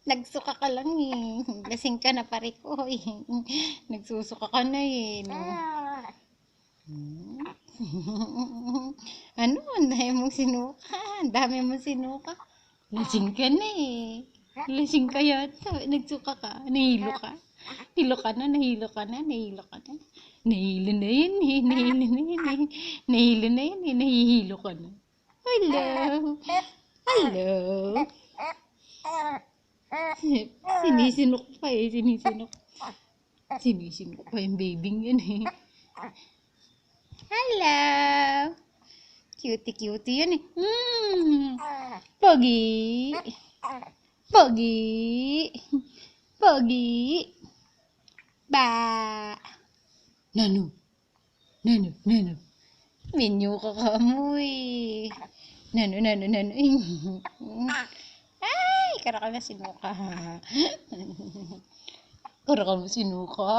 Nagsuka ka lang eh. Lasing ka na pare ko eh. Nagsusuka ka na eh. No? Ano? Ang dami mong sinuka. Ang dami mong sinuka. Lasing ka na eh. Lasing ka yata. Nagsuka ka. Nahilo ka. Hilo ka na, nahilo ka na, nahilo ka na. Nahilo na yun eh. Nahilo na yun eh. Nahilo na yun eh. Nahihilo ka na. Hello. Hello. Sinisinok pa eh. Sinisinok. Sinisinok pa yung babying yun eh. Hello. Cutie-cutie yun eh. Pogi. Pogi. Pogi. Ba. Nanu. Nanu. Nanu. Minyo ka kamoy. Nanu. Nanu. Nanu. Ay, karakal na sinuka. Karakal mo sinuka.